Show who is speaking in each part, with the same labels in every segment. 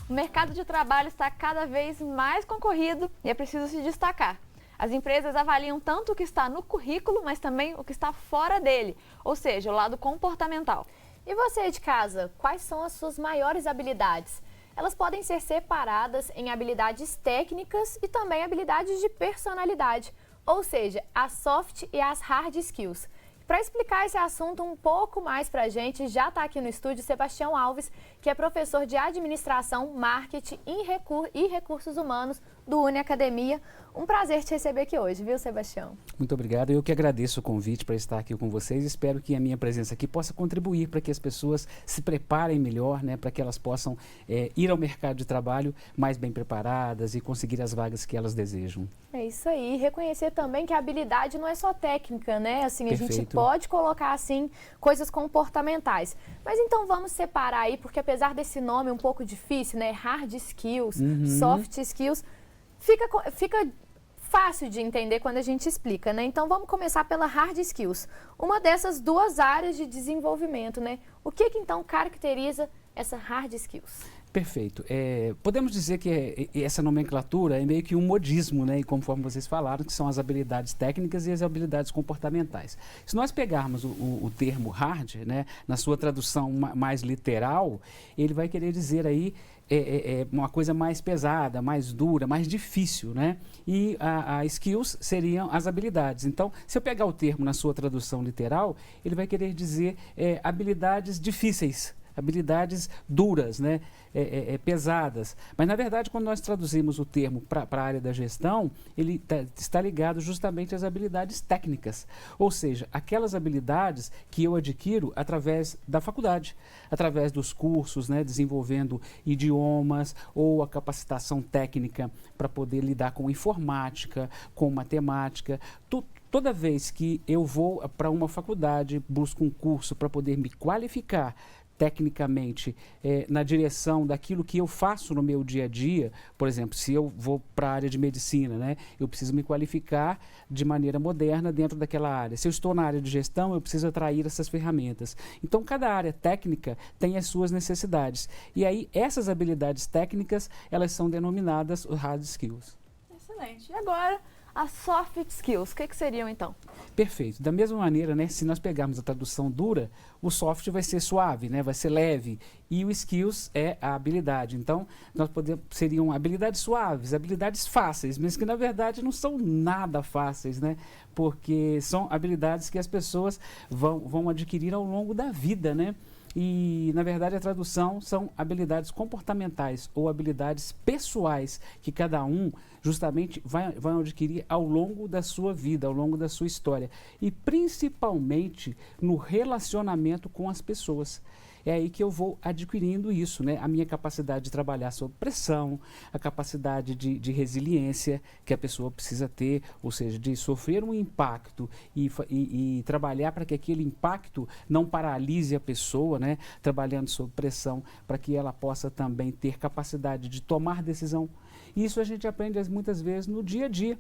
Speaker 1: O mercado de trabalho está cada vez mais concorrido e é preciso se destacar. As empresas avaliam tanto o que está no currículo, mas também o que está fora dele, ou seja, o lado comportamental.
Speaker 2: E você aí de casa, quais são as suas maiores habilidades? Elas podem ser separadas em habilidades técnicas e também habilidades de personalidade, ou seja, as soft e as hard skills. Para explicar esse assunto um pouco mais para a gente, já está aqui no estúdio Sebastião Alves, que é professor de Administração, Marketing e Recursos Humanos do UniAcademia. Um prazer te receber aqui hoje, viu, Sebastião?
Speaker 3: Muito obrigado. Eu que agradeço o convite para estar aqui com vocês. Espero que a minha presença aqui possa contribuir para que as pessoas se preparem melhor, né, para que elas possam ir ao mercado de trabalho mais bem preparadas e conseguir as vagas que elas desejam.
Speaker 2: É isso aí. Reconhecer também que a habilidade não é só técnica, né? Assim,
Speaker 3: Perfeito.
Speaker 2: A gente pode colocar, assim, coisas comportamentais. Mas então vamos separar aí, porque apesar desse nome um pouco difícil, né? Hard skills, soft skills, fica fácil de entender quando a gente explica, né? Então vamos começar pela hard skills. Uma dessas duas áreas de desenvolvimento, né? O que então caracteriza essa hard skills?
Speaker 3: Perfeito. Podemos dizer que essa nomenclatura é meio que um modismo, né? E conforme vocês falaram, que são as habilidades técnicas e as habilidades comportamentais. Se nós pegarmos o termo hard, né, na sua tradução mais literal, ele vai querer dizer aí uma coisa mais pesada, mais dura, mais difícil, né? E a skills seriam as habilidades. Então, se eu pegar o termo na sua tradução literal, ele vai querer dizer habilidades difíceis, habilidades duras, né? Pesadas. Mas, na verdade, quando nós traduzimos o termo para a área da gestão, ele está ligado justamente às habilidades técnicas. Ou seja, aquelas habilidades que eu adquiro através da faculdade, através dos cursos, né? Desenvolvendo idiomas ou a capacitação técnica para poder lidar com informática, com matemática. Toda vez que eu vou para uma faculdade, busco um curso para poder me qualificar tecnicamente na direção daquilo que eu faço no meu dia a dia, por exemplo, se eu vou para a área de medicina, né, eu preciso me qualificar de maneira moderna dentro daquela área. Se eu estou na área de gestão, eu preciso atrair essas ferramentas. Então, cada área técnica tem as suas necessidades. E aí, essas habilidades técnicas, elas são denominadas hard skills.
Speaker 1: Excelente. E agora, as soft skills, o que seriam então?
Speaker 3: Perfeito. Da mesma maneira, né, se nós pegarmos a tradução dura, o soft vai ser suave, né, vai ser leve, e o skills é a habilidade. Então, seriam habilidades suaves, habilidades fáceis, mas que na verdade não são nada fáceis, né, porque são habilidades que as pessoas vão adquirir ao longo da vida, né. E, na verdade, a tradução são habilidades comportamentais ou habilidades pessoais que cada um justamente vai adquirir ao longo da sua vida, ao longo da sua história. E, principalmente, no relacionamento com as pessoas. É aí que eu vou adquirindo isso, né? A minha capacidade de trabalhar sob pressão, a capacidade de resiliência que a pessoa precisa ter, ou seja, de sofrer um impacto e trabalhar para que aquele impacto não paralise a pessoa, né? Trabalhando sob pressão para que ela possa também ter capacidade de tomar decisão. E isso a gente aprende muitas vezes no dia a dia.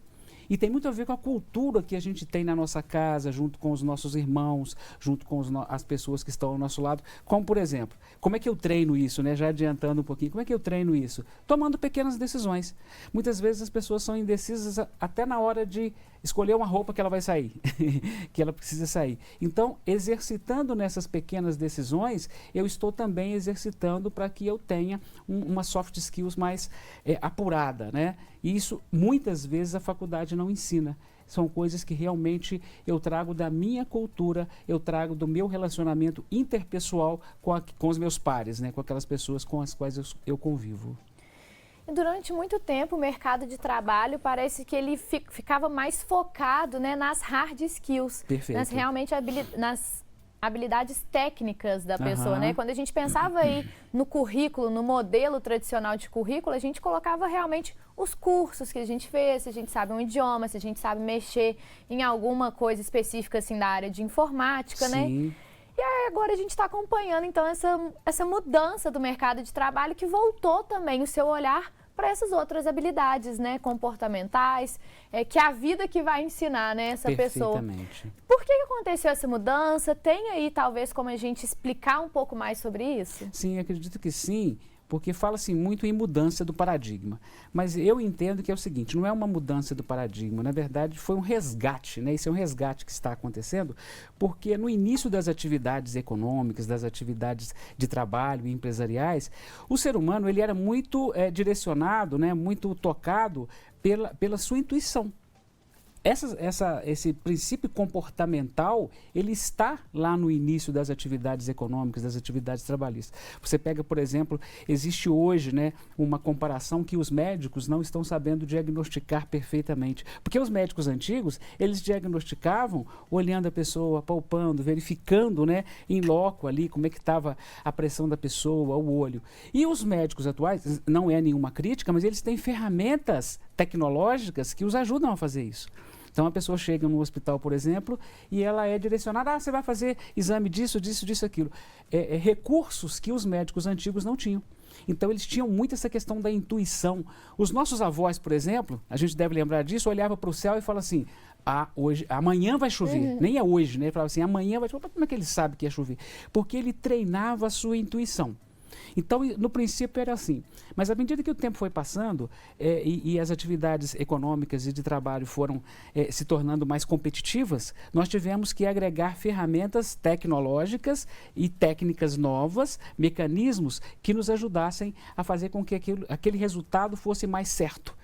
Speaker 3: E tem muito a ver com a cultura que a gente tem na nossa casa, junto com os nossos irmãos, junto com as pessoas que estão ao nosso lado. Como, por exemplo, como é que eu treino isso, né? Já adiantando um pouquinho, como é que eu treino isso? Tomando pequenas decisões. Muitas vezes as pessoas são indecisas até na hora de escolher uma roupa que ela vai sair, que ela precisa sair. Então, exercitando nessas pequenas decisões, eu estou também exercitando para que eu tenha uma soft skills mais apurada, né? E isso, muitas vezes, a faculdade não ensina. São coisas que realmente eu trago da minha cultura, eu trago do meu relacionamento interpessoal com os meus pares, né? Com aquelas pessoas com as quais eu convivo.
Speaker 2: E durante muito tempo, o mercado de trabalho parece que ele ficava mais focado, né, nas hard skills.
Speaker 3: Perfeito.
Speaker 2: Nas habilidades técnicas da pessoa, né? Quando a gente pensava aí no currículo, no modelo tradicional de currículo, a gente colocava realmente os cursos que a gente fez, se a gente sabe um idioma, se a gente sabe mexer em alguma coisa específica assim da área de informática,
Speaker 3: Sim.
Speaker 2: né? E aí agora a gente está acompanhando então essa mudança do mercado de trabalho que voltou também o seu olhar para essas outras habilidades, né, comportamentais, que é a vida que vai ensinar, né, essa pessoa. Por que aconteceu essa mudança? Tem aí talvez como a gente explicar um pouco mais sobre isso?
Speaker 3: Sim, acredito que sim. porque fala-se muito em mudança do paradigma. Mas eu entendo que é o seguinte, não é uma mudança do paradigma, na verdade foi um resgate, né? Esse é um resgate que está acontecendo, porque no início das atividades econômicas, das atividades de trabalho e empresariais, o ser humano ele era muito direcionado, né? Muito tocado pela sua intuição. Esse princípio comportamental, ele está lá no início das atividades econômicas, das atividades trabalhistas. Você pega, por exemplo, existe hoje, né, uma comparação que os médicos não estão sabendo diagnosticar perfeitamente. Porque os médicos antigos, eles diagnosticavam olhando a pessoa, palpando, verificando, né, em loco ali como é que estava a pressão da pessoa, o olho. E os médicos atuais, não é nenhuma crítica, mas eles têm ferramentas tecnológicas que os ajudam a fazer isso. Então, a pessoa chega no hospital, por exemplo, e ela é direcionada, você vai fazer exame disso, aquilo. Recursos que os médicos antigos não tinham. Então, eles tinham muito essa questão da intuição. Os nossos avós, por exemplo, a gente deve lembrar disso, olhava para o céu e falava assim, amanhã vai chover. Nem é hoje, né? Ele falava assim, amanhã vai chover. Como é que ele sabe que ia chover? Porque ele treinava a sua intuição. Então, no princípio era assim, mas à medida que o tempo foi passando e as atividades econômicas e de trabalho foram se tornando mais competitivas, nós tivemos que agregar ferramentas tecnológicas e técnicas novas, mecanismos que nos ajudassem a fazer com que aquele resultado fosse mais certo.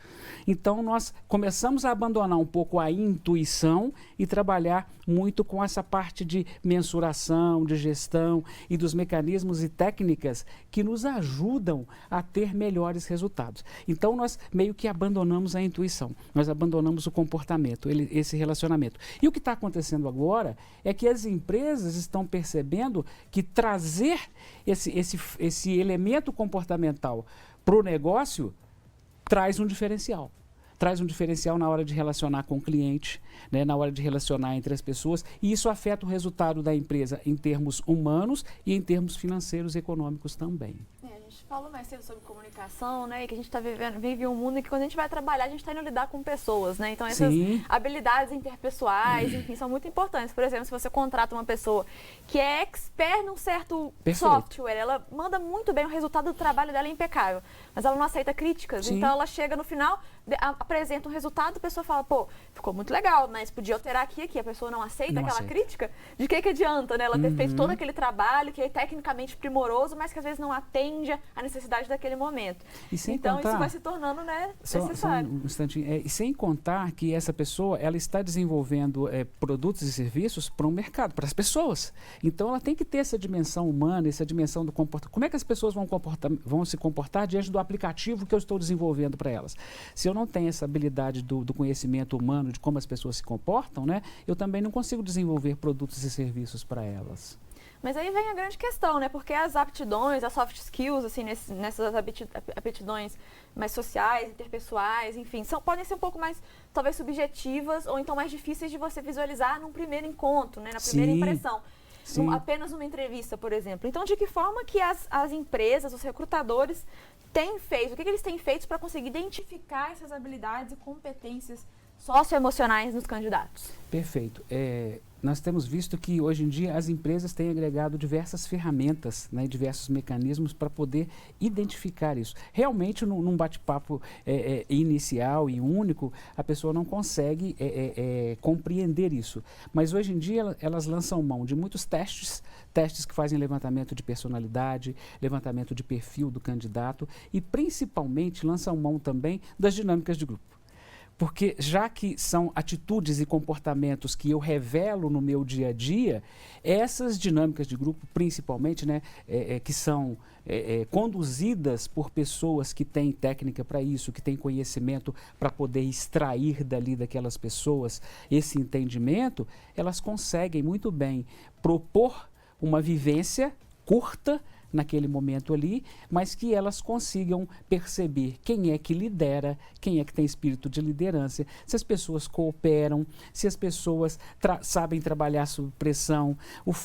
Speaker 3: Então, nós começamos a abandonar um pouco a intuição e trabalhar muito com essa parte de mensuração, de gestão e dos mecanismos e técnicas que nos ajudam a ter melhores resultados. Então, nós meio que abandonamos a intuição, nós abandonamos o comportamento, esse relacionamento. E o que está acontecendo agora é que as empresas estão percebendo que trazer esse elemento comportamental para o negócio traz um diferencial. Traz um diferencial na hora de relacionar com o cliente, né, na hora de relacionar entre as pessoas, e isso afeta o resultado da empresa em termos humanos e em termos financeiros e econômicos também.
Speaker 1: A gente falou mais cedo sobre comunicação, né, e que a gente vive um mundo em que quando a gente vai trabalhar, a gente está indo lidar com pessoas, né, então essas habilidades interpessoais, enfim, são muito importantes. Por exemplo, se você contrata uma pessoa que é expert num certo software, ela manda muito bem, o resultado do trabalho dela é impecável, mas ela não aceita críticas, então ela chega no final, apresenta um resultado, a pessoa fala, pô, ficou muito legal, mas podia alterar aqui, a pessoa não aceita crítica, de que adianta, né, ela ter feito todo aquele trabalho que é tecnicamente primoroso, mas que às vezes não atende a necessidade daquele momento. Então, isso vai se tornando, né, necessário.
Speaker 3: Um instantinho. E sem contar que essa pessoa, ela está desenvolvendo produtos e serviços para um mercado, para as pessoas. Então, ela tem que ter essa dimensão humana, essa dimensão do comportamento. Como é que as pessoas vão se comportar diante do aplicativo que eu estou desenvolvendo para elas? Se eu não tenho essa habilidade do conhecimento humano, de como as pessoas se comportam, né, eu também não consigo desenvolver produtos e serviços para elas.
Speaker 1: Mas aí vem a grande questão, né? Porque as aptidões, as soft skills, assim, nessas aptidões mais sociais, interpessoais, enfim, podem ser um pouco mais, talvez, subjetivas ou então mais difíceis de você visualizar num primeiro encontro, né? Na primeira impressão. Apenas numa entrevista, por exemplo. Então, de que forma que as empresas, os recrutadores têm feito? O que eles têm feito para conseguir identificar essas habilidades e competências socioemocionais nos candidatos?
Speaker 3: Perfeito. Nós temos visto que hoje em dia as empresas têm agregado diversas ferramentas, né, diversos mecanismos para poder identificar isso. Realmente, num bate-papo inicial e único, a pessoa não consegue compreender isso. Mas hoje em dia elas lançam mão de muitos testes que fazem levantamento de personalidade, levantamento de perfil do candidato e principalmente lançam mão também das dinâmicas de grupo. Porque já que são atitudes e comportamentos que eu revelo no meu dia a dia, essas dinâmicas de grupo, principalmente, né, que são conduzidas por pessoas que têm técnica para isso, que têm conhecimento para poder extrair daquelas pessoas esse entendimento, elas conseguem muito bem propor uma vivência curta naquele momento ali, mas que elas consigam perceber quem é que lidera, quem é que tem espírito de liderança, se as pessoas cooperam, se as pessoas sabem trabalhar sob pressão,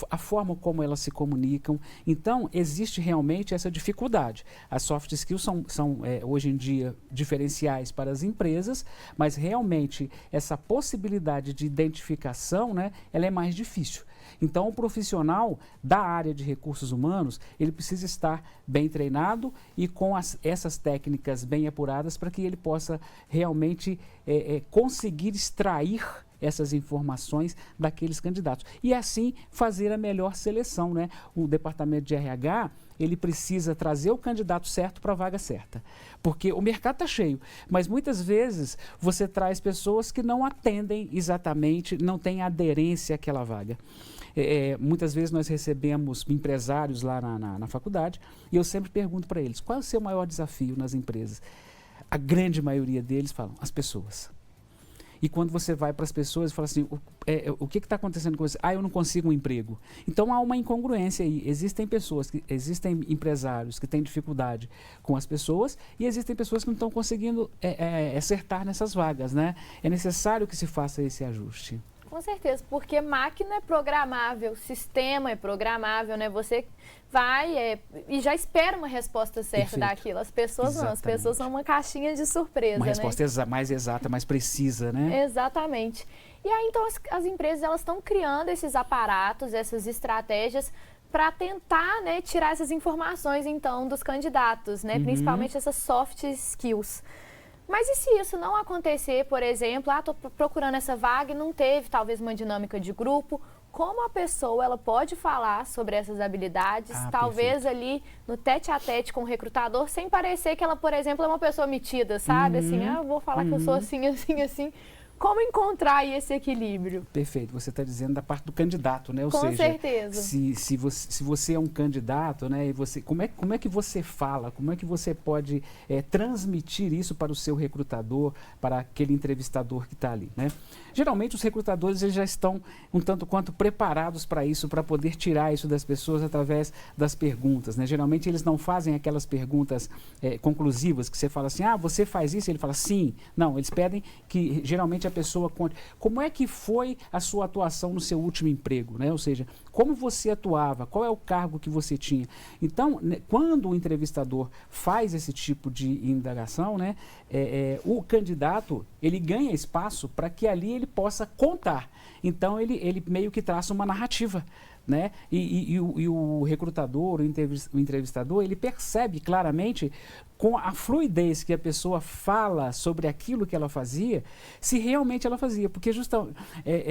Speaker 3: a forma como elas se comunicam. Então, existe realmente essa dificuldade. As soft skills são hoje em dia, diferenciais para as empresas, mas realmente essa possibilidade de identificação, né, ela é mais difícil. Então, o profissional da área de recursos humanos, ele precisa estar bem treinado e com essas técnicas bem apuradas para que ele possa realmente conseguir extrair essas informações daqueles candidatos. E assim fazer a melhor seleção, né? O departamento de RH, ele precisa trazer o candidato certo para a vaga certa. Porque o mercado está cheio, mas muitas vezes você traz pessoas que não atendem exatamente, não têm aderência àquela vaga. Muitas vezes nós recebemos empresários lá na faculdade e eu sempre pergunto para eles, qual é o seu maior desafio nas empresas? A grande maioria deles falam, as pessoas. E quando você vai para as pessoas e fala assim, o que está acontecendo com você? Eu não consigo um emprego. Então há uma incongruência aí. Existem empresários que têm dificuldade com as pessoas e existem pessoas que não estão conseguindo acertar nessas vagas, né? É necessário que se faça esse ajuste.
Speaker 2: Com certeza, porque máquina é programável, sistema é programável, né? Você vai e já espera uma resposta certa daquilo. As pessoas não, as pessoas são uma caixinha de surpresa,
Speaker 3: uma resposta mais exata, mais precisa, né?
Speaker 2: Exatamente. E aí, então, as empresas elas estão criando esses aparatos, essas estratégias para tentar, né, tirar essas informações, então, dos candidatos, né? Principalmente essas soft skills. Mas e se isso não acontecer, por exemplo, estou procurando essa vaga e não teve talvez uma dinâmica de grupo, como a pessoa ela pode falar sobre essas habilidades, talvez ali no tete-a-tete com o recrutador, sem parecer que ela, por exemplo, é uma pessoa metida, sabe? Assim, eu vou falar que eu sou assim, assim, assim. Como encontrar aí esse equilíbrio?
Speaker 3: Perfeito, você está dizendo da parte do candidato, né? Ou
Speaker 2: Com
Speaker 3: seja,
Speaker 2: certeza.
Speaker 3: Se você é um candidato, né? E você, como é que você fala? Como é que você pode transmitir isso para o seu recrutador, para aquele entrevistador que está ali, né? Geralmente os recrutadores eles já estão um tanto quanto preparados para isso, para poder tirar isso das pessoas através das perguntas, né? Geralmente eles não fazem aquelas perguntas conclusivas que você fala assim, você faz isso? Ele fala sim. Não, eles pedem que geralmente a pessoa conte como é que foi a sua atuação no seu último emprego, né? Ou seja, como você atuava, qual é o cargo que você tinha. Então, né, quando o entrevistador faz esse tipo de indagação, né, o candidato ele ganha espaço para que ali ele possa contar. Então, ele meio que traça uma narrativa. Né? E o recrutador, o entrevistador, ele percebe claramente com a fluidez que a pessoa fala sobre aquilo que ela fazia, se realmente ela fazia. Porque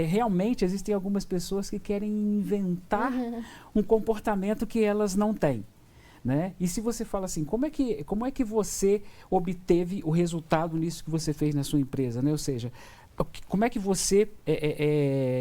Speaker 3: realmente existem algumas pessoas que querem inventar um comportamento que elas não têm. Né? E se você fala assim, como é que você obteve o resultado nisso que você fez na sua empresa? Né? Ou seja, como é que você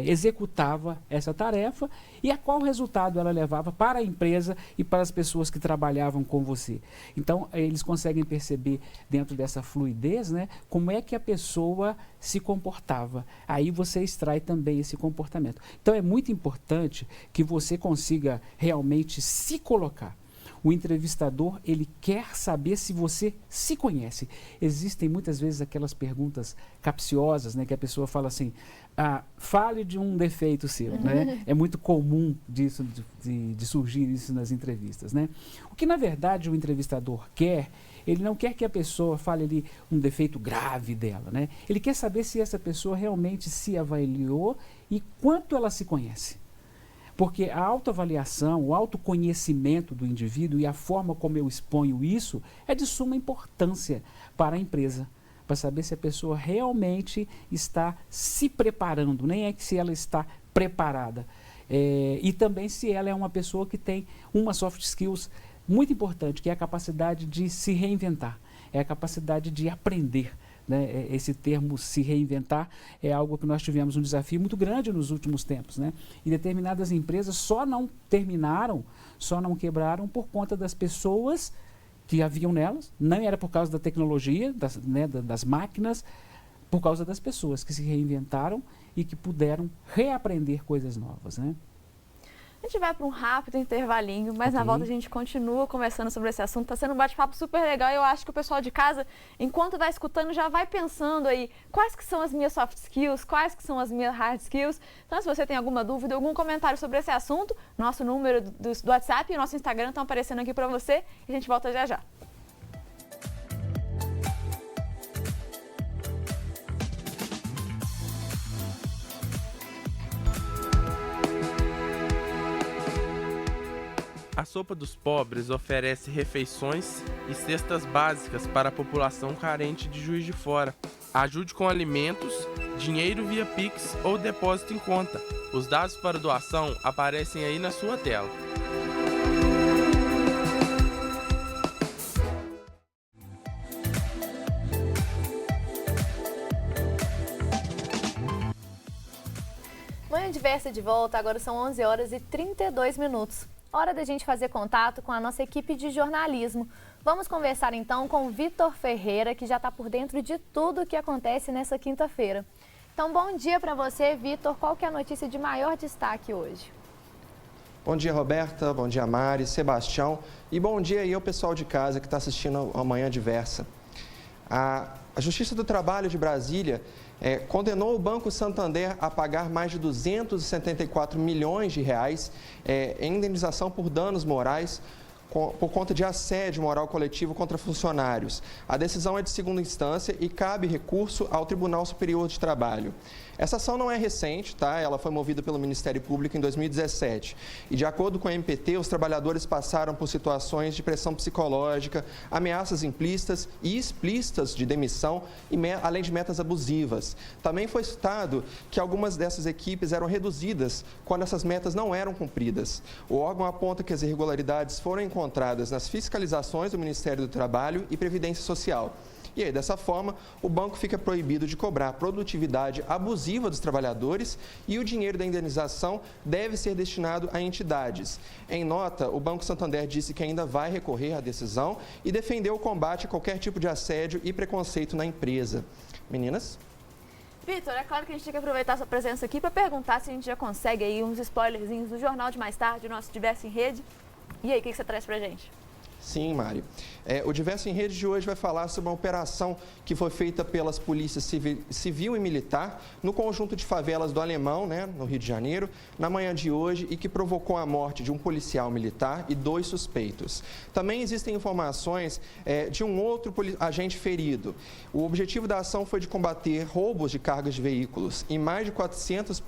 Speaker 3: executava essa tarefa e a qual resultado ela levava para a empresa e para as pessoas que trabalhavam com você. Então, eles conseguem perceber dentro dessa fluidez, né, como é que a pessoa se comportava. Aí você extrai também esse comportamento. Então, é muito importante que você consiga realmente se colocar. O entrevistador, ele quer saber se você se conhece. Existem muitas vezes aquelas perguntas capciosas, né, que a pessoa fala assim, fale de um defeito seu, né? É muito comum disso, de surgir isso nas entrevistas, né? O que, na verdade, o entrevistador quer, ele não quer que a pessoa fale ali um defeito grave dela, né? Ele quer saber se essa pessoa realmente se avaliou e quanto ela se conhece. Porque a autoavaliação, o autoconhecimento do indivíduo e a forma como eu exponho isso é de suma importância para a empresa, para saber se a pessoa realmente está se preparando, nem é que se ela está preparada. E também se ela é uma pessoa que tem uma soft skills muito importante, que é a capacidade de se reinventar, é a capacidade de aprender. Né? Esse termo se reinventar é algo que nós tivemos um desafio muito grande nos últimos tempos, né? E determinadas empresas só não terminaram, só não quebraram por conta das pessoas que haviam nelas, não era por causa da tecnologia, das máquinas, por causa das pessoas que se reinventaram e que puderam reaprender coisas novas, né?
Speaker 1: A gente vai para um rápido intervalinho, mas na volta a gente continua conversando sobre esse assunto. Está sendo um bate-papo super legal e eu acho que o pessoal de casa, enquanto vai escutando, já vai pensando aí quais que são as minhas soft skills, quais que são as minhas hard skills. Então, se você tem alguma dúvida, algum comentário sobre esse assunto, nosso número do WhatsApp e o nosso Instagram estão aparecendo aqui para você e a gente volta já já.
Speaker 4: A Sopa dos Pobres oferece refeições e cestas básicas para a população carente de Juiz de Fora. Ajude com alimentos, dinheiro via Pix ou depósito em conta. Os dados para doação aparecem aí na sua tela.
Speaker 2: Manhã Diversa de volta, agora são 11 horas e 32 minutos. Hora da gente fazer contato com a nossa equipe de jornalismo. Vamos conversar então com o Vitor Ferreira, que já está por dentro de tudo o que acontece nessa quinta-feira. Então, bom dia para você, Vitor. Qual que é a notícia de maior destaque hoje?
Speaker 5: Bom dia, Roberta. Bom dia, Mari, Sebastião. E bom dia aí ao pessoal de casa que está assistindo a Manhã Diversa. A Justiça do Trabalho de Brasília condenou o Banco Santander a pagar mais de 274 milhões de reais em indenização por danos morais por conta de assédio moral coletivo contra funcionários. A decisão é de segunda instância e cabe recurso ao Tribunal Superior de Trabalho. Essa ação não é recente, tá? Ela foi movida pelo Ministério Público em 2017. E, de acordo com a MPT, os trabalhadores passaram por situações de pressão psicológica, ameaças implícitas e explícitas de demissão, além de metas abusivas. Também foi citado que algumas dessas equipes eram reduzidas quando essas metas não eram cumpridas. O órgão aponta que as irregularidades foram encontradas nas fiscalizações do Ministério do Trabalho e Previdência Social. E aí, dessa forma, o banco fica proibido de cobrar produtividade abusiva dos trabalhadores e o dinheiro da indenização deve ser destinado a entidades. Em nota, o Banco Santander disse que ainda vai recorrer à decisão e defendeu o combate a qualquer tipo de assédio e preconceito na empresa. Meninas?
Speaker 1: Vitor, é claro que a gente tem que aproveitar a sua presença aqui para perguntar se a gente já consegue aí uns spoilerzinhos do Jornal de Mais Tarde, o nosso Diverso em Rede. E aí, o que você traz pra gente?
Speaker 5: Sim, Mário. O Diverso em Rede de hoje vai falar sobre uma operação que foi feita pelas polícias civil e militar no conjunto de favelas do Alemão, no Rio de Janeiro, na manhã de hoje e que provocou a morte de um policial militar e 2 suspeitos. Também existem informações de um outro agente ferido. O objetivo da ação foi de combater roubos de cargas de veículos e mais de 400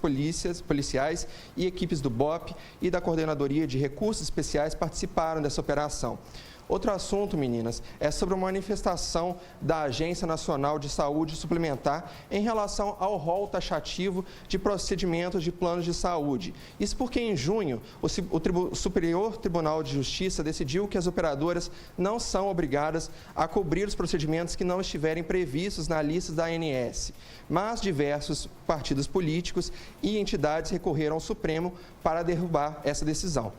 Speaker 5: policiais e equipes do BOP e da Coordenadoria de Recursos Especiais participaram dessa operação. Outro assunto, meninas, é sobre uma manifestação da Agência Nacional de Saúde Suplementar em relação ao rol taxativo de procedimentos de planos de saúde. Isso porque, em junho, o Superior Tribunal de Justiça decidiu que as operadoras não são obrigadas a cobrir os procedimentos que não estiverem previstos na lista da ANS. Mas diversos partidos políticos e entidades recorreram ao Supremo para derrubar essa decisão.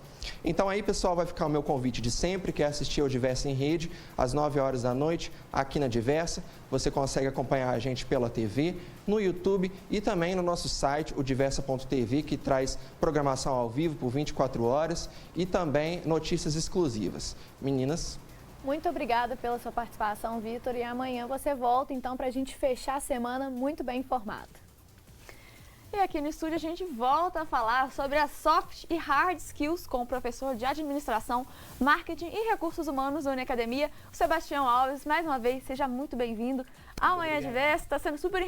Speaker 5: Então aí, pessoal, vai ficar o meu convite de sempre, que é assistir ao Diversa em Rede, às 9 horas da noite, aqui na Diversa. Você consegue acompanhar a gente pela TV, no YouTube e também no nosso site, o diversa.tv, que traz programação ao vivo por 24 horas e também notícias exclusivas. Meninas?
Speaker 2: Muito obrigada pela sua participação, Vitor. E amanhã você volta, então, para a gente fechar a semana muito bem informado.
Speaker 1: E aqui no estúdio a gente volta a falar sobre as soft e hard skills com o professor de Administração, Marketing e Recursos Humanos da Uniacademia, o Sebastião Alves. Mais uma vez, seja muito bem-vindo à Manhã Diversa. Está sendo super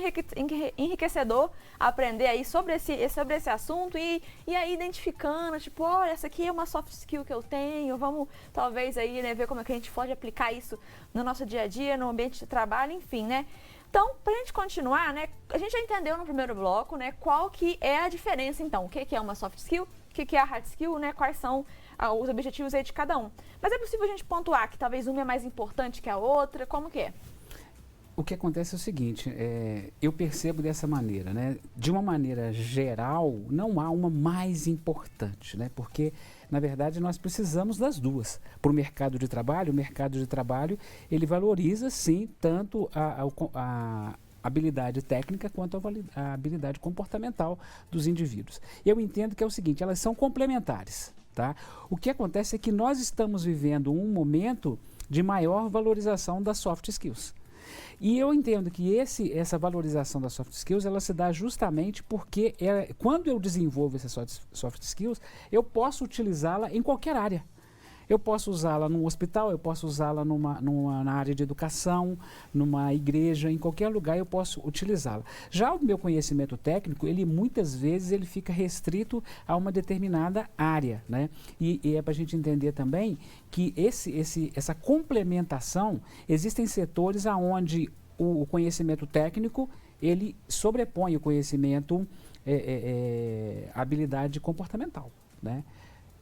Speaker 1: enriquecedor aprender aí sobre esse assunto e aí identificando, tipo, olha, essa aqui é uma soft skill que eu tenho, vamos talvez aí, ver como é que a gente pode aplicar isso no nosso dia a dia, no ambiente de trabalho, enfim, Então, para a gente continuar, a gente já entendeu no primeiro bloco, qual que é a diferença, então, o que é uma soft skill, o que é a hard skill, quais são os objetivos aí de cada um. Mas é possível a gente pontuar que talvez uma é mais importante que a outra, como que é?
Speaker 3: O que acontece é o seguinte, eu percebo dessa maneira, de uma maneira geral, não há uma mais importante, porque, na verdade, nós precisamos das duas. Para o mercado de trabalho, ele valoriza, sim, tanto a habilidade técnica quanto a habilidade comportamental dos indivíduos. Eu entendo que é o seguinte, elas são complementares, tá? O que acontece é que nós estamos vivendo um momento de maior valorização das soft skills. E eu entendo que essa valorização das soft skills, ela se dá justamente porque quando eu desenvolvo essas soft skills, eu posso utilizá-la em qualquer área. Eu posso usá-la num hospital, eu posso usá-la na área de educação, numa igreja, em qualquer lugar eu posso utilizá-la. Já o meu conhecimento técnico, ele muitas vezes ele fica restrito a uma determinada área, né? E é para a gente entender também que essa complementação, existem setores aonde o conhecimento técnico, ele sobrepõe o conhecimento, habilidade comportamental, né?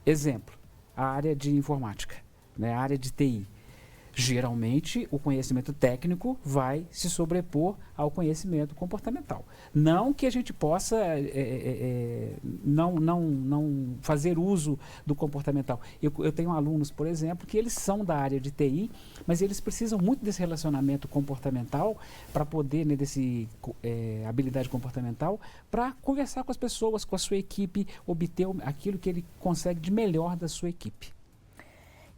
Speaker 3: Exemplo, a área de informática, né? A área de TI. Geralmente, o conhecimento técnico vai se sobrepor ao conhecimento comportamental. Não que a gente possa não fazer uso do comportamental. Eu tenho alunos, por exemplo, que eles são da área de TI, mas eles precisam muito desse relacionamento comportamental para poder, né, habilidade comportamental, para conversar com as pessoas, com a sua equipe, obter aquilo que ele consegue de melhor da sua equipe.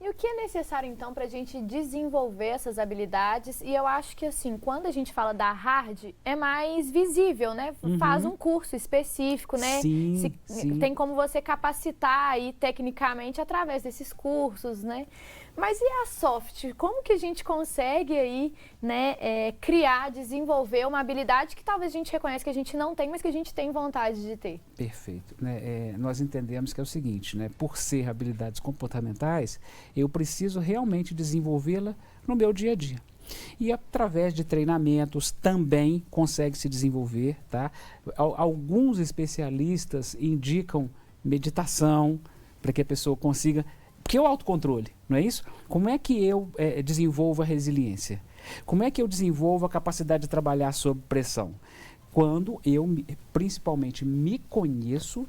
Speaker 2: E o que é necessário, então, para a gente desenvolver essas habilidades? E eu acho que, assim, quando a gente fala da hard, é mais visível, né? Faz um curso específico, né?
Speaker 3: Sim.
Speaker 2: Tem como você capacitar aí tecnicamente através desses cursos, né? Mas e a soft? Como que a gente consegue aí, né, criar, desenvolver uma habilidade que talvez a gente reconheça que a gente não tem, mas que a gente tem vontade de ter?
Speaker 3: Perfeito. Nós entendemos que é o seguinte, né, por ser habilidades comportamentais, eu preciso realmente desenvolvê-la no meu dia a dia. E através de treinamentos também consegue se desenvolver, tá? Alguns especialistas indicam meditação para que a pessoa consiga... Que é o autocontrole, não é isso? Como é que eu desenvolvo a resiliência? Como é que eu desenvolvo a capacidade de trabalhar sob pressão? Quando eu, principalmente, me conheço,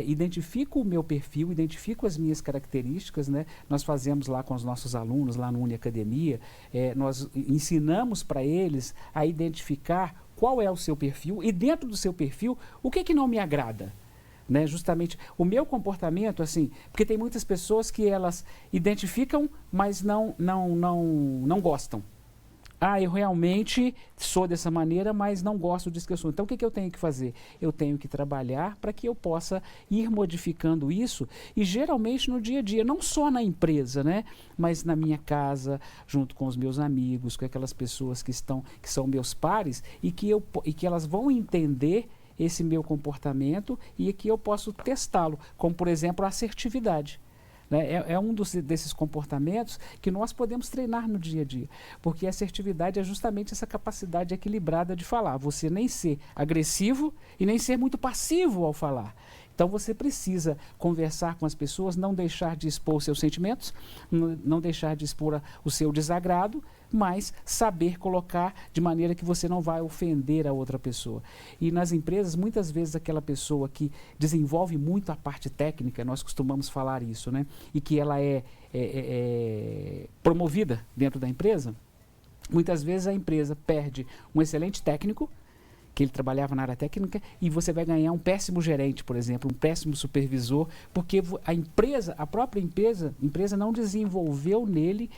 Speaker 3: identifico o meu perfil, identifico as minhas características, né? Nós fazemos lá com os nossos alunos, lá no Uniacademia, nós ensinamos para eles a identificar qual é o seu perfil e dentro do seu perfil, o que não me agrada. Né, justamente o meu comportamento, assim, porque tem muitas pessoas que elas identificam, mas não gostam. Eu realmente sou dessa maneira, mas não gosto disso que eu sou. Então, o que eu tenho que fazer? Eu tenho que trabalhar para que eu possa ir modificando isso, e geralmente no dia a dia, não só na empresa, né, mas na minha casa, junto com os meus amigos, com aquelas pessoas que são meus pares, e que elas vão entender esse meu comportamento e que eu posso testá-lo, como, por exemplo, a assertividade. Né? É um desses comportamentos que nós podemos treinar no dia a dia, porque a assertividade é justamente essa capacidade equilibrada de falar, você nem ser agressivo e nem ser muito passivo ao falar. Então, você precisa conversar com as pessoas, não deixar de expor os seus sentimentos, não deixar de expor o seu desagrado, mas saber colocar de maneira que você não vai ofender a outra pessoa. E nas empresas, muitas vezes, aquela pessoa que desenvolve muito a parte técnica, nós costumamos falar isso, né? E que ela é promovida dentro da empresa, muitas vezes a empresa perde um excelente técnico, que ele trabalhava na área técnica, e você vai ganhar um péssimo gerente, por exemplo, um péssimo supervisor, porque a própria empresa não desenvolveu nele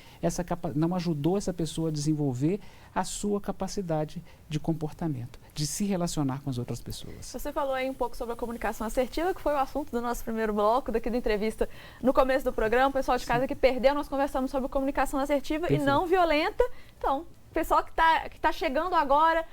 Speaker 3: não ajudou essa pessoa a desenvolver a sua capacidade de comportamento, de se relacionar com as outras pessoas.
Speaker 1: Você falou aí um pouco sobre a comunicação assertiva, que foi o assunto do nosso primeiro bloco daqui da entrevista no começo do programa. O pessoal de casa que perdeu, nós conversamos sobre comunicação assertiva. Perfeito. E não violenta. Então, o pessoal que tá chegando agora,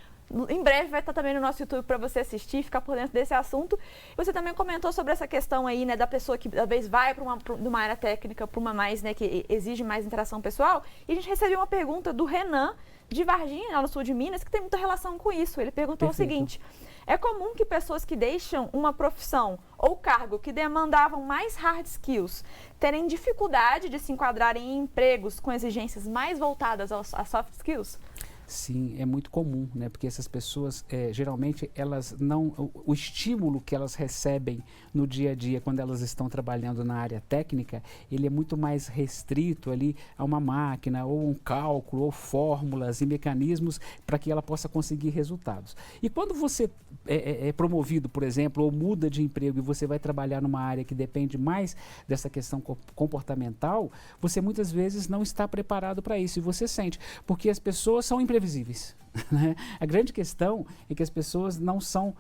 Speaker 1: em breve vai estar também no nosso YouTube para você assistir, ficar por dentro desse assunto. Você também comentou sobre essa questão aí, né, da pessoa que talvez vai para uma área técnica, para uma mais, né, que exige mais interação pessoal. E a gente recebeu uma pergunta do Renan, de Varginha, lá no sul de Minas, que tem muita relação com isso. Ele perguntou Perfeito. O seguinte: é comum que pessoas que deixam uma profissão ou cargo que demandavam mais hard skills terem dificuldade de se enquadrarem em empregos com exigências mais voltadas a soft skills?
Speaker 3: Sim, é muito comum, né? Porque essas pessoas, geralmente, elas não... O estímulo que elas recebem no dia a dia, quando elas estão trabalhando na área técnica, ele é muito mais restrito ali a uma máquina, ou um cálculo, ou fórmulas e mecanismos para que ela possa conseguir resultados. E quando você é promovido, por exemplo, ou muda de emprego e você vai trabalhar numa área que depende mais dessa questão comportamental, você muitas vezes não está preparado para isso, e você sente, porque as pessoas são imprevisíveis. Né? A grande questão é que as pessoas não são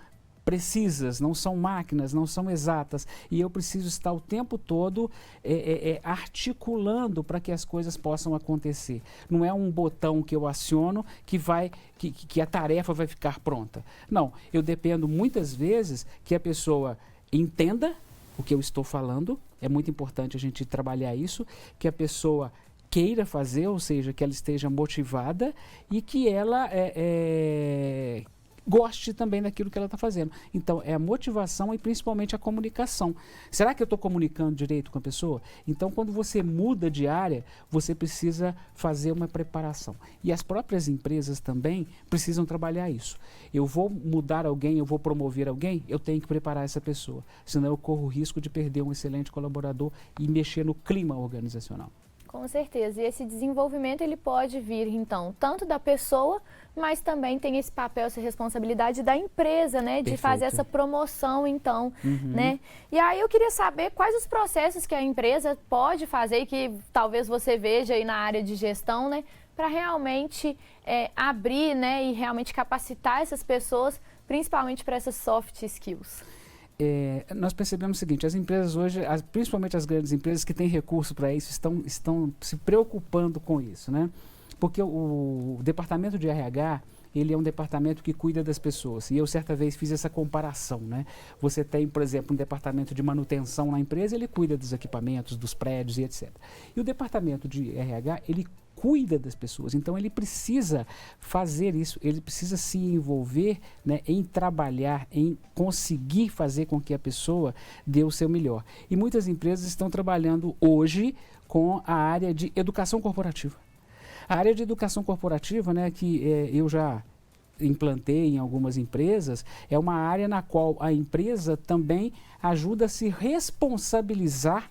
Speaker 3: precisas, não são máquinas, não são exatas. E eu preciso estar o tempo todo articulando para que as coisas possam acontecer. Não é um botão que eu aciono que a tarefa vai ficar pronta. Não, eu dependo muitas vezes que a pessoa entenda o que eu estou falando. É muito importante a gente trabalhar isso, que a pessoa queira fazer, ou seja, que ela esteja motivada e que ela goste também daquilo que ela está fazendo. Então, é a motivação e principalmente a comunicação. Será que eu estou comunicando direito com a pessoa? Então, quando você muda de área, você precisa fazer uma preparação. E as próprias empresas também precisam trabalhar isso. Eu vou mudar alguém, eu vou promover alguém, eu tenho que preparar essa pessoa. Senão eu corro o risco de perder um excelente colaborador e mexer no clima organizacional.
Speaker 2: Com certeza. E esse desenvolvimento, ele pode vir, então, tanto da pessoa, mas também tem esse papel, essa responsabilidade da empresa, né? De fazer essa promoção, então, né? E aí eu queria saber quais os processos que a empresa pode fazer, que talvez você veja aí na área de gestão, né? Para realmente abrir, né? E realmente capacitar essas pessoas, principalmente para essas soft skills.
Speaker 3: Nós percebemos o seguinte, as empresas hoje, principalmente as grandes empresas que têm recurso para isso, estão se preocupando com isso, né? Porque o departamento de RH, ele é um departamento que cuida das pessoas. E eu certa vez fiz essa comparação, né? Você tem, por exemplo, um departamento de manutenção na empresa, ele cuida dos equipamentos, dos prédios e etc. E o departamento de RH, ele cuida das pessoas, então ele precisa fazer isso, ele precisa se envolver, né, em trabalhar, em conseguir fazer com que a pessoa dê o seu melhor. E muitas empresas estão trabalhando hoje com a área de educação corporativa. A área de educação corporativa, né, que eu já implantei em algumas empresas, é uma área na qual a empresa também ajuda a se responsabilizar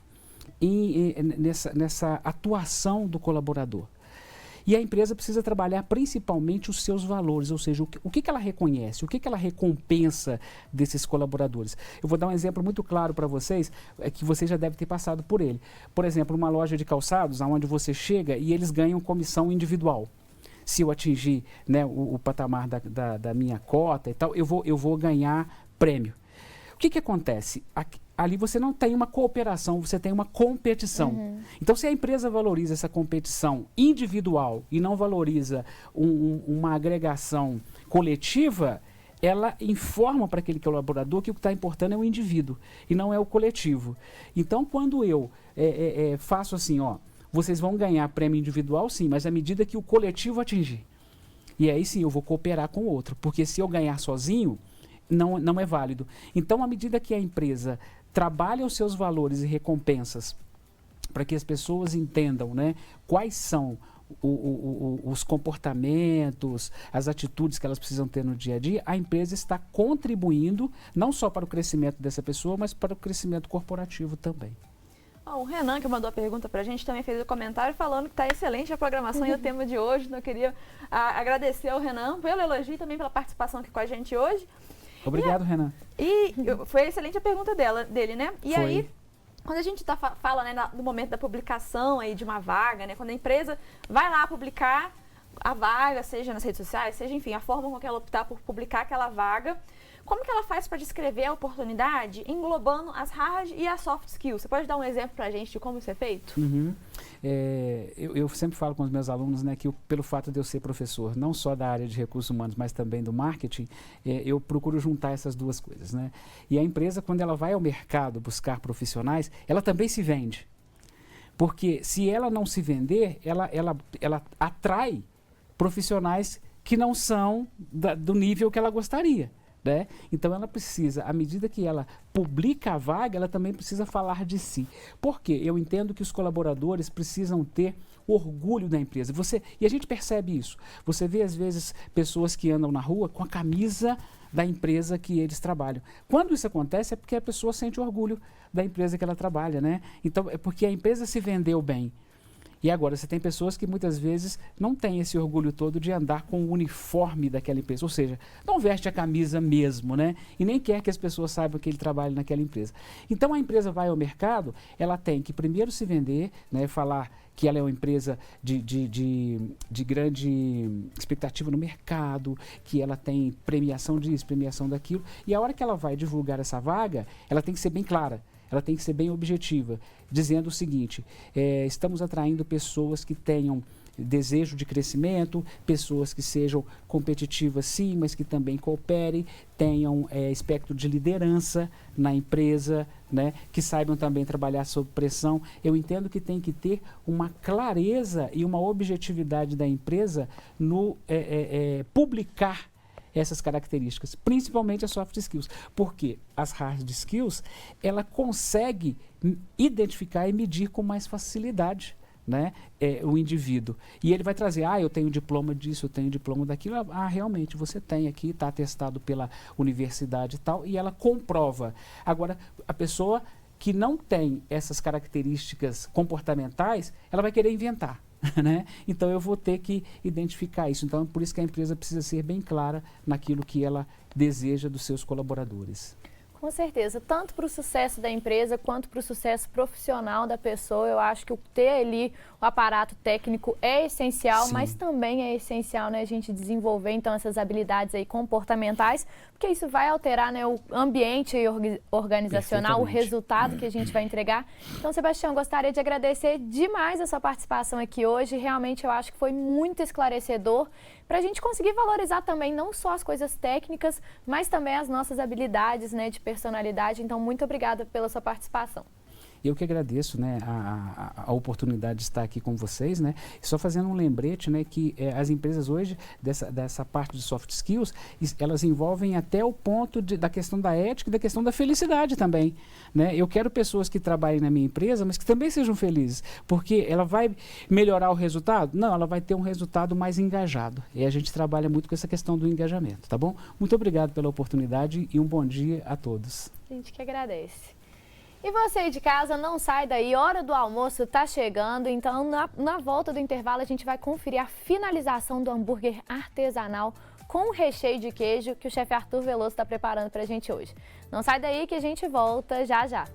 Speaker 3: nessa atuação do colaborador. E a empresa precisa trabalhar principalmente os seus valores, ou seja, o que ela reconhece, o que ela recompensa desses colaboradores. Eu vou dar um exemplo muito claro para vocês, que você já deve ter passado por ele. Por exemplo, uma loja de calçados, onde você chega e eles ganham comissão individual. Se eu atingir, né, o patamar da minha cota e tal, eu vou ganhar prêmio. O que acontece? Ali você não tem uma cooperação, você tem uma competição. Então, se a empresa valoriza essa competição individual e não valoriza uma agregação coletiva, ela informa para aquele colaborador que o que está importando é o indivíduo e não é o coletivo. Então, quando eu faço assim, ó, vocês vão ganhar prêmio individual, sim, mas à medida que o coletivo atingir. E aí sim, eu vou cooperar com o outro, porque se eu ganhar sozinho, não é válido. Então, à medida que a empresa trabalha os seus valores e recompensas para que as pessoas entendam, né, quais são os comportamentos, as atitudes que elas precisam ter no dia a dia, a empresa está contribuindo não só para o crescimento dessa pessoa, mas para o crescimento corporativo também.
Speaker 1: O Renan, que mandou a pergunta para a gente, também fez um comentário falando que está excelente a programação e o tema de hoje. Então, eu queria agradecer ao Renan pelo elogio e também pela participação aqui com a gente hoje.
Speaker 3: Obrigado, Renan.
Speaker 1: E foi excelente a pergunta dele, né? E foi. Aí, quando a gente fala, né, do momento da publicação aí de uma vaga, né? Quando a empresa vai lá publicar a vaga, seja nas redes sociais, seja, enfim, a forma com que ela optar por publicar aquela vaga, como que ela faz para descrever a oportunidade englobando as hard e as soft skills? Você pode dar um exemplo para a gente de como isso é feito? Eu sempre falo com os meus alunos, né, que pelo fato de eu ser professor, não só da área de recursos humanos, mas também do marketing, eu procuro juntar essas duas coisas, né? E a empresa, quando ela vai ao mercado buscar profissionais, ela também se vende. Porque se ela não se vender, ela atrai profissionais que não são do nível que ela gostaria. Né? Então ela precisa, à medida que ela publica a vaga, ela também precisa falar de si. Por quê? Eu entendo que os colaboradores precisam ter orgulho da empresa. E a gente percebe isso. Você vê às vezes pessoas que andam na rua com a camisa da empresa que eles trabalham. Quando isso acontece é porque a pessoa sente orgulho da empresa que ela trabalha, né? Então é porque a empresa se vendeu bem.
Speaker 3: E agora, você tem pessoas que muitas vezes não têm esse orgulho todo de andar com o uniforme daquela empresa, ou seja, não veste a camisa mesmo, né? E nem quer que as pessoas saibam que ele trabalha naquela empresa. Então, a empresa vai ao mercado, ela tem que primeiro se vender, né? Falar que ela é uma empresa de grande expectativa no mercado, que ela tem premiação disso, premiação daquilo. E a hora que ela vai divulgar essa vaga, ela tem que ser bem clara. Ela tem que ser bem objetiva, dizendo o seguinte: estamos atraindo pessoas que tenham desejo de crescimento, pessoas que sejam competitivas sim, mas que também cooperem, tenham espectro de liderança na empresa, né, que saibam também trabalhar sob pressão. Eu entendo que tem que ter uma clareza e uma objetividade da empresa no publicar essas características, principalmente as soft skills, porque as hard skills, ela consegue identificar e medir com mais facilidade, né, o indivíduo. E ele vai trazer, eu tenho diploma disso, eu tenho diploma daquilo. Realmente, você tem aqui, está atestado pela universidade e tal, e ela comprova. Agora, a pessoa que não tem essas características comportamentais, ela vai querer inventar. Né? Então eu vou ter que identificar isso. Então é por isso que a empresa precisa ser bem clara naquilo que ela deseja dos seus colaboradores.
Speaker 2: Com certeza, tanto para o sucesso da empresa quanto para o sucesso profissional da pessoa, eu acho que ter ali o aparato técnico é essencial, sim, mas também é essencial, né, a gente desenvolver então essas habilidades aí comportamentais, porque isso vai alterar, né, o ambiente organizacional, o resultado que a gente vai entregar. Então, Sebastião, gostaria de agradecer demais a sua participação aqui hoje. Realmente eu acho que foi muito esclarecedor para a gente conseguir valorizar também não só as coisas técnicas, mas também as nossas habilidades, né, de personalidade. Então, muito obrigada pela sua participação.
Speaker 3: Eu que agradeço, né, a oportunidade de estar aqui com vocês, né, só fazendo um lembrete, né, que as empresas hoje, dessa parte de soft skills, elas envolvem até o ponto da questão da ética e da questão da felicidade também, né. Eu quero pessoas que trabalhem na minha empresa, mas que também sejam felizes, porque ela vai melhorar o resultado? Não, ela vai ter um resultado mais engajado, e a gente trabalha muito com essa questão do engajamento, tá bom? Muito obrigado pela oportunidade e um bom dia a todos.
Speaker 2: A gente que agradece. E você aí de casa, não sai daí, hora do almoço tá chegando, então na volta do intervalo a gente vai conferir a finalização do hambúrguer artesanal com recheio de queijo que o chefe Arthur Veloso está preparando pra gente hoje. Não sai daí que a gente volta já já.